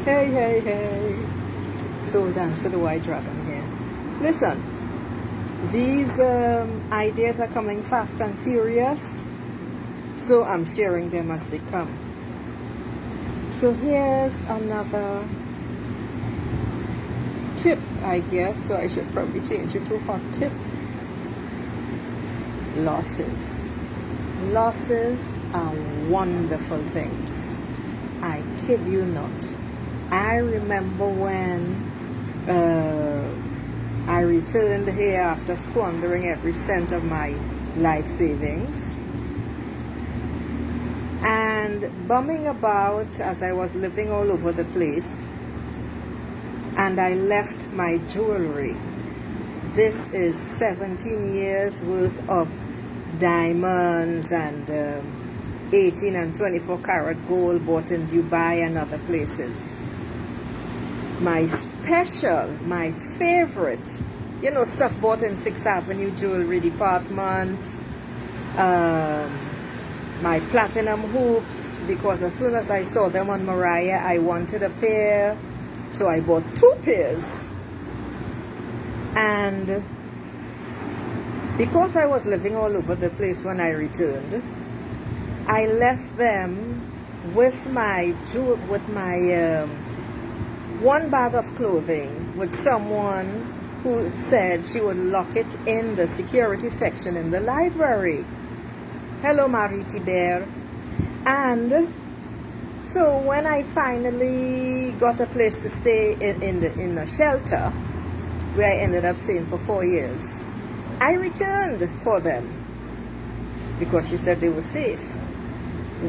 Hey, hey, hey. So dance to the white dragon here. Listen, these ideas are coming fast and furious, so I'm sharing them as they come. So here's another tip, I guess. So I should probably change it to hot tip. Losses. Losses are wonderful things. I kid you not. I remember when I returned here after squandering every cent of my life savings and bumming about as I was living all over the place, and I left my jewelry. This is 17 years worth of diamonds and 18 and 24 karat gold bought in Dubai and other places. My special, my favorite, stuff bought in 6th Avenue Jewelry Department, my platinum hoops, because as soon as I saw them on Mariah, I wanted a pair, so I bought 2 pairs. And because I was living all over the place when I returned, I left them with my one bag of clothing with someone who said she would lock it in the security section in the library. Hello, Marie Tiber. And so when I finally got a place to stay in a shelter, where I ended up staying for 4 years, I returned for them because she said they were safe.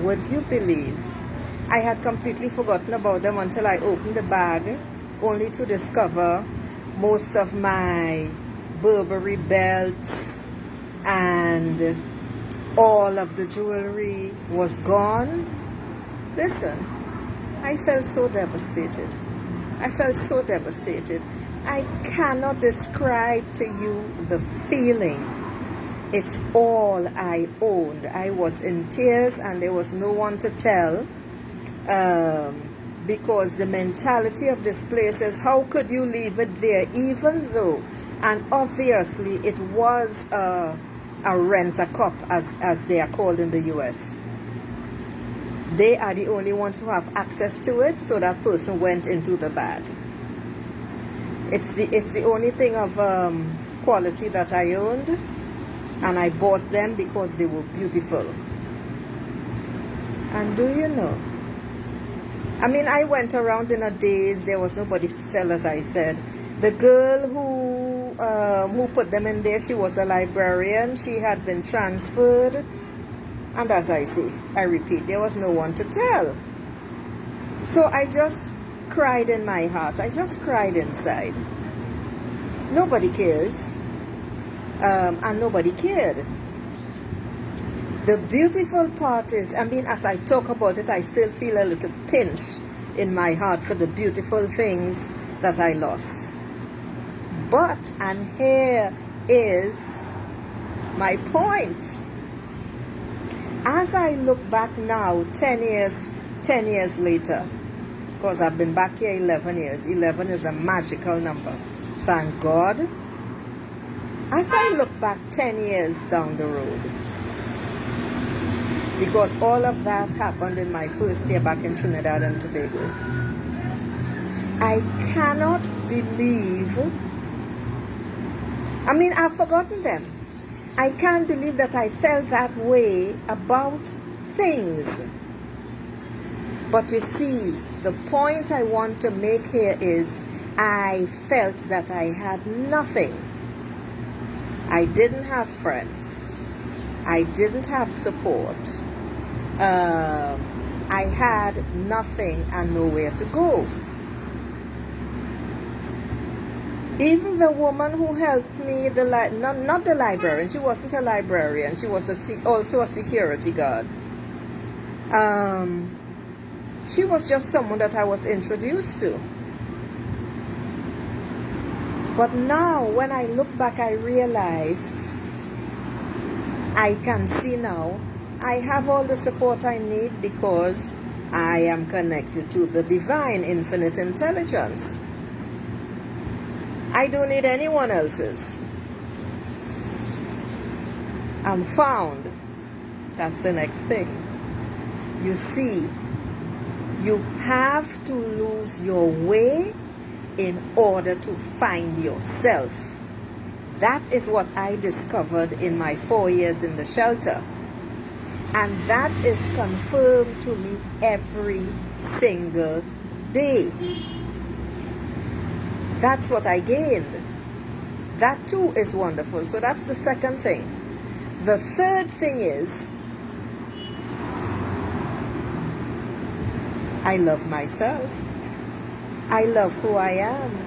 Would you believe I had completely forgotten about them until I opened the bag, only to discover most of my Burberry belts and all of the jewelry was gone? Listen, I felt so devastated. I felt so devastated. I cannot describe to you the feeling. It's all I owned. I was in tears and there was no one to tell, because the mentality of this place is, how could you leave it there, even though, and obviously it was a rent-a-cop, as they are called in the US. They are the only ones who have access to it, so that person went into the bag. It's the only thing of quality that I owned, and I bought them because they were beautiful. And do you know, I mean, I went around in a daze. There was nobody to tell, as I said. The girl who put them in there, she was a librarian. She had been transferred, and as I say, I repeat, there was no one to tell. So I just cried in my heart. I just cried inside. Nobody cares, and nobody cared. The beautiful part is, I mean, as I talk about it, I still feel a little pinch in my heart for the beautiful things that I lost. But, and here is my point. As I look back now, 10 years later, because I've been back here 11 years. 11 is a magical number. Thank God. As I look back 10 years down the road, because all of that happened in my first year back in Trinidad and Tobago, I cannot believe, I mean, I've forgotten them. I can't believe that I felt that way about things. But you see, the point I want to make here is, I felt that I had nothing. I didn't have friends. I didn't have support. I had nothing and nowhere to go. Even the woman who helped me, not the librarian, she wasn't a librarian, she was also a security guard. She was just someone that I was introduced to. But now, when I look back, I realized, I can see now, I have all the support I need because I am connected to the divine infinite intelligence. I don't need anyone else's. I'm found. That's the next thing. You see, you have to lose your way in order to find yourself. That is what I discovered in my 4 years in the shelter. And that is confirmed to me every single day. That's what I gained. That too is wonderful. So that's the second thing. The third thing is, I love myself. I love who I am.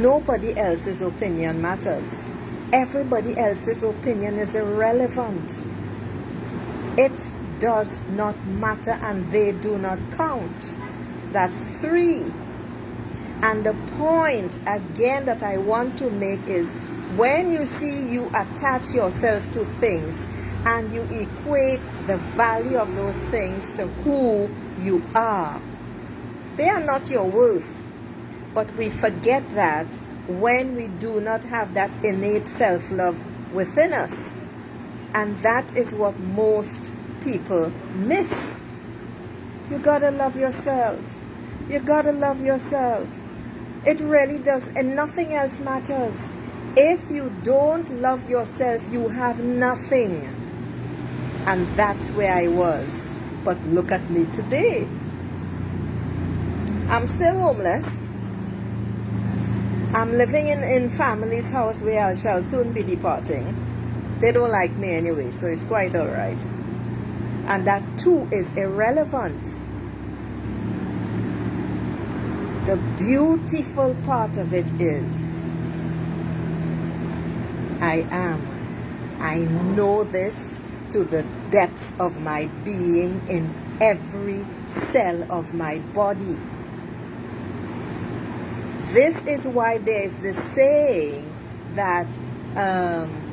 Nobody else's opinion matters. Everybody else's opinion is irrelevant. It does not matter and they do not count. That's 3. And the point again that I want to make is, when you see you attach yourself to things and you equate the value of those things to who you are, they are not your worth. But we forget that when we do not have that innate self-love within us. And that is what most people miss. You gotta love yourself. You gotta love yourself. It really does, and nothing else matters. If you don't love yourself, you have nothing. And that's where I was. But look at me today. I'm still homeless. I'm living in family's house where I shall soon be departing. They don't like me anyway, so it's quite alright. And that too is irrelevant. The beautiful part of it is, I know this to the depths of my being in every cell of my body. This is why there is this saying that,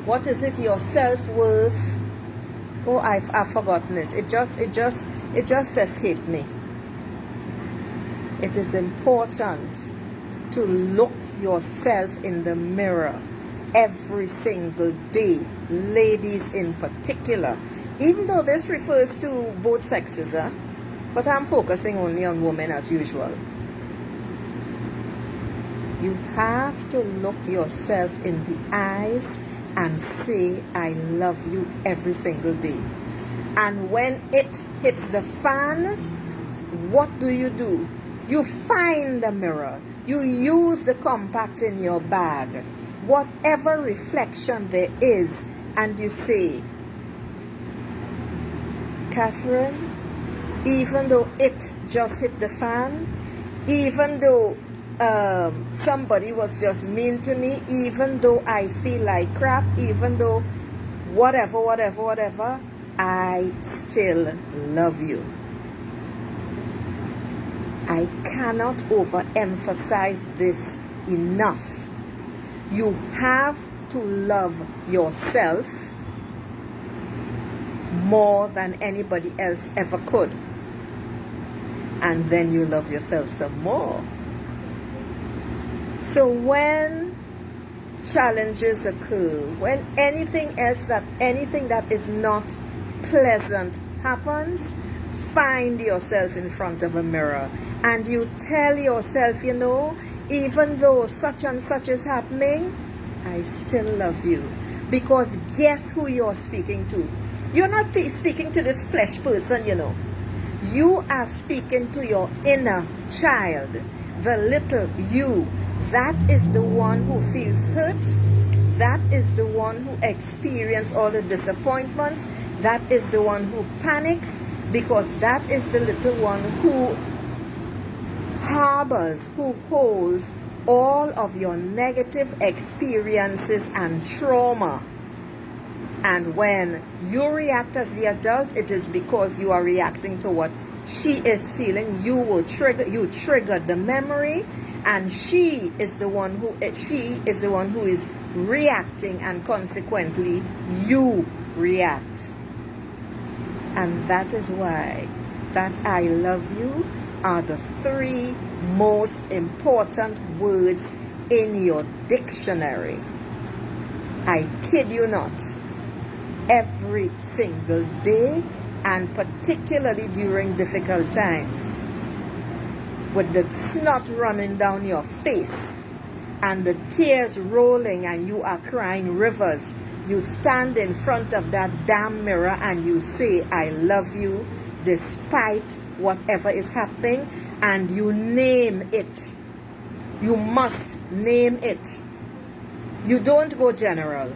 what is it, your self-worth? Oh, I've forgotten it. It just escaped me. It is important to look yourself in the mirror every single day, ladies in particular. Even though this refers to both sexes, but I'm focusing only on women as usual. You have to look yourself in the eyes and say, I love you every single day. And when it hits the fan, what do? You find the mirror. You use the compact in your bag, whatever reflection there is, and you say, Catherine, even though it just hit the fan, even though somebody was just mean to me, even though I feel like crap, even though whatever, I still love you. I cannot overemphasize this enough. You have to love yourself more than anybody else ever could. And then you love yourself some more. So when challenges occur, when anything that is not pleasant happens, find yourself in front of a mirror and you tell yourself, even though such and such is happening, I still love you. Because guess who you're speaking to? You're not speaking to this flesh person, You are speaking to your inner child, the little you. That is the one who feels hurt. That is the one who experiences all the disappointments. That is the one who panics, because that is the little one who harbors, who holds all of your negative experiences and trauma. And when you react as the adult, it is because you are reacting to what she is feeling. You triggered the memory, and she is the one who is reacting, and consequently you react. And that is why that I love you are the 3 most important words in your dictionary. I kid you not. Every single day, and particularly during difficult times, with the snot running down your face and the tears rolling and you are crying rivers, you stand in front of that damn mirror and you say, I love you, despite whatever is happening, and you name it. You must name it. You don't go general.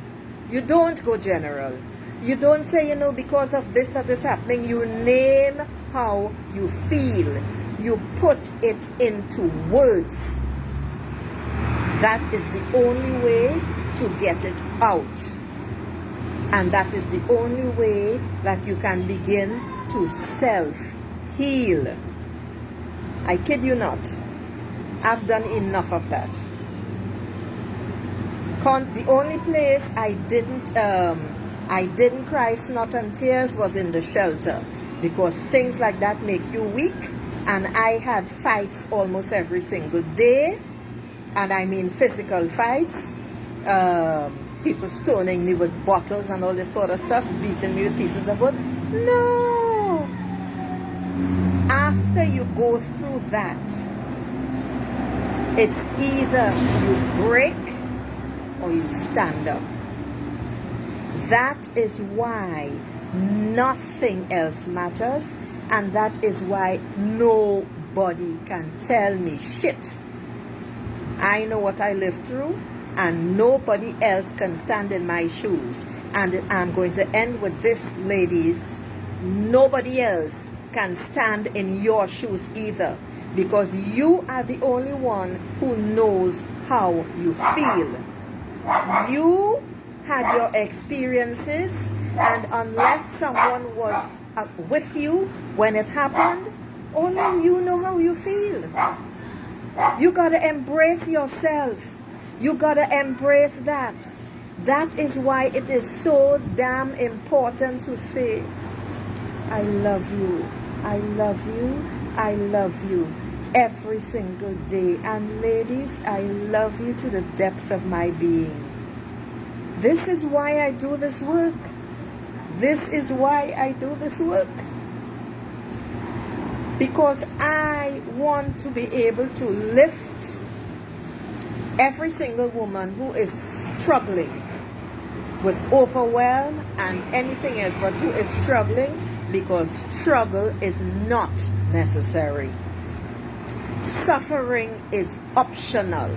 You don't go general. You don't say, because of this that is happening. You name how you feel. You put it into words. That is the only way to get it out. And that is the only way that you can begin to self-heal. I kid you not. I've done enough of that. The only place I didn't cry snot and tears was in the shelter, because things like that make you weak, and I had fights almost every single day, and I mean physical fights, people stoning me with bottles and all this sort of stuff, beating me with pieces of wood. No! After you go through that, it's either you break or you stand up. That is why nothing else matters, and that is why nobody can tell me shit. I know what I lived through, and nobody else can stand in my shoes. And I'm going to end with this, ladies. Nobody else can stand in your shoes either, because you are the only one who knows how you feel. You had your experiences, and unless someone was with you when it happened, only you know how you feel. You gotta embrace yourself. You gotta embrace that. That is why it is so damn important to say, I love you, I love you, I love you every single day. And ladies, I love you to the depths of my being. This is why I do this work. This is why I do this work. Because I want to be able to lift every single woman who is struggling with overwhelm and anything else, but who is struggling, because struggle is not necessary. Suffering is optional.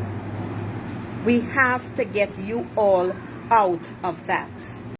We have to get you all out of that.